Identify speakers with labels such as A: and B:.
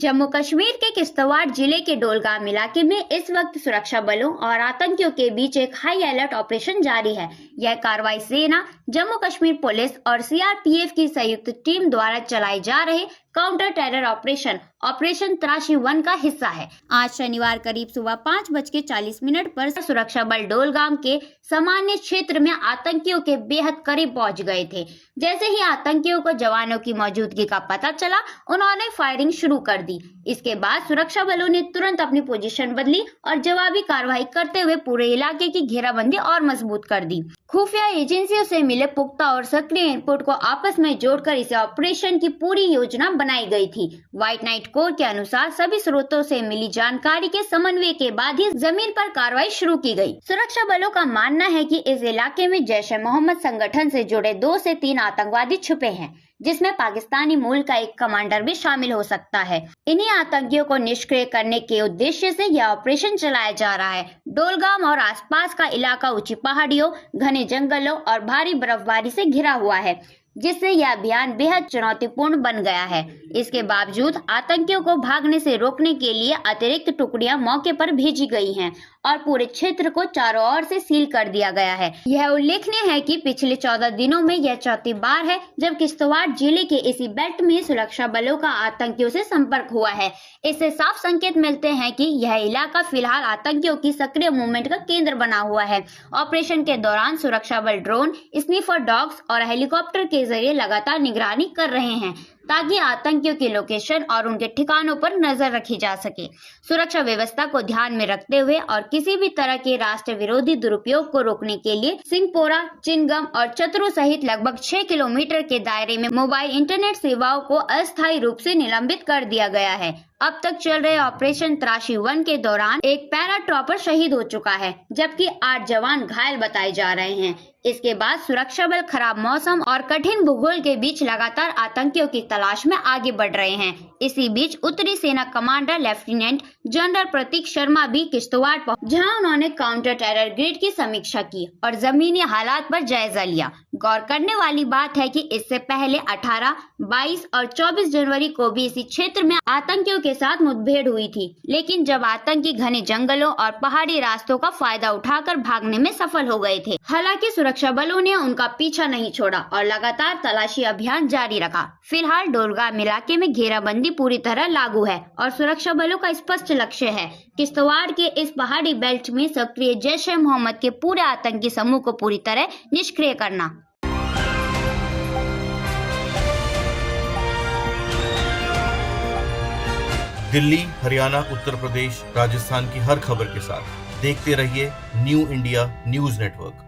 A: जम्मू कश्मीर के किश्तवाड़ जिले के डोलगाम इलाके में इस वक्त सुरक्षा बलों और आतंकियों के बीच एक हाई अलर्ट ऑपरेशन जारी है। यह कार्रवाई सेना, जम्मू कश्मीर पुलिस और सीआरपीएफ की संयुक्त टीम द्वारा चलाए जा रहे काउंटर टेरर ऑपरेशन तराशी 1 का हिस्सा है। आज शनिवार करीब सुबह 5:40 पर सुरक्षा बल डोलगाम के सामान्य क्षेत्र में आतंकियों के बेहद करीब पहुंच गए थे। जैसे ही आतंकियों को जवानों की मौजूदगी का पता चला, उन्होंने फायरिंग शुरू कर दी। इसके बाद सुरक्षा बलों ने तुरंत अपनी पोजीशन बदली और जवाबी कार्रवाई करते हुए पूरे इलाके की घेराबंदी और मजबूत कर दी। खुफिया एजेंसियों से मिले पुख्ता और सक्रिय इनपुट को आपस में जोड़कर इसे ऑपरेशन की पूरी योजना बनाई गई थी। व्हाइट नाइट कोर के अनुसार सभी स्रोतों से मिली जानकारी के समन्वय के बाद ही जमीन पर कार्रवाई शुरू की गई। सुरक्षा बलों का मानना है कि इस इलाके में जैश ए मोहम्मद संगठन से जुड़े 2 से 3 आतंकवादी छुपे हैं, जिसमें पाकिस्तानी मूल का एक कमांडर भी शामिल हो सकता है। इन्हीं आतंकियों को निष्क्रिय करने के उद्देश्य से यह ऑपरेशन चलाया जा रहा है। डोलगाम और आसपास का इलाका ऊंची पहाड़ियों, घने जंगलों और भारी बर्फबारी से घिरा हुआ है, जिससे यह अभियान बेहद चुनौतीपूर्ण बन गया है। इसके बावजूद आतंकियों को भागने से रोकने के लिए अतिरिक्त टुकड़ियां मौके पर भेजी गई हैं और पूरे क्षेत्र को चारों ओर से सील कर दिया गया है। यह उल्लेखनीय है कि पिछले 14 दिनों में यह चौथी बार है जब किश्तवाड़ जिले के इसी बेल्ट में सुरक्षा बलों का आतंकियों से संपर्क हुआ है। इससे साफ संकेत मिलते हैं कि यह इलाका फिलहाल आतंकियों की सक्रिय मूवमेंट का केंद्र बना हुआ है। ऑपरेशन के दौरान सुरक्षा बल ड्रोन, स्नीफर डॉग्स और हेलीकॉप्टर के जरिए लगातार निगरानी कर रहे हैं ताकि आतंकियों के लोकेशन और उनके ठिकानों पर नजर रखी जा सके। सुरक्षा व्यवस्था को ध्यान में रखते हुए और किसी भी तरह के राष्ट्र विरोधी दुरुपयोग को रोकने के लिए सिंहपोरा, चिनगम और चतरू सहित लगभग 6 किलोमीटर के दायरे में मोबाइल इंटरनेट सेवाओं को अस्थायी रूप से निलंबित कर दिया गया है। अब तक चल रहे ऑपरेशन तराशी 1 के दौरान एक पैराट्रॉपर शहीद हो चुका है, जबकि 8 जवान घायल बताए जा रहे हैं। इसके बाद सुरक्षा बल खराब मौसम और कठिन भूगोल के बीच लगातार आतंकियों की तलाश में आगे बढ़ रहे हैं। इसी बीच उत्तरी सेना कमांडर लेफ्टिनेंट जनरल प्रतीक शर्मा भी किश्तवाड़ पहुंचे, जहां उन्होंने काउंटर टेरर ग्रिड की समीक्षा की और जमीनी हालात पर जायजा लिया। गौर करने वाली बात है कि इससे पहले 18, 22 और 24 जनवरी को भी इसी क्षेत्र में आतंकियों के साथ मुठभेड़ हुई थी, लेकिन जब आतंकी घने जंगलों और पहाड़ी रास्तों का फायदा उठाकर भागने में सफल हो गए थे। हालांकि सुरक्षा बलों ने उनका पीछा नहीं छोड़ा और लगातार तलाशी अभियान जारी रखा। फिलहाल डोलगाम इलाके में घेराबंदी पूरी तरह लागू है और सुरक्षा बलों का स्पष्ट लक्ष्य है किश्तवाड़ के इस पहाड़ी बेल्ट में सक्रिय जैश ए मोहम्मद के पूरे आतंकी समूह को पूरी तरह निष्क्रिय करना।
B: दिल्ली, हरियाणा, उत्तर प्रदेश, राजस्थान की हर खबर के साथ देखते रहिए न्यू इंडिया न्यूज नेटवर्क।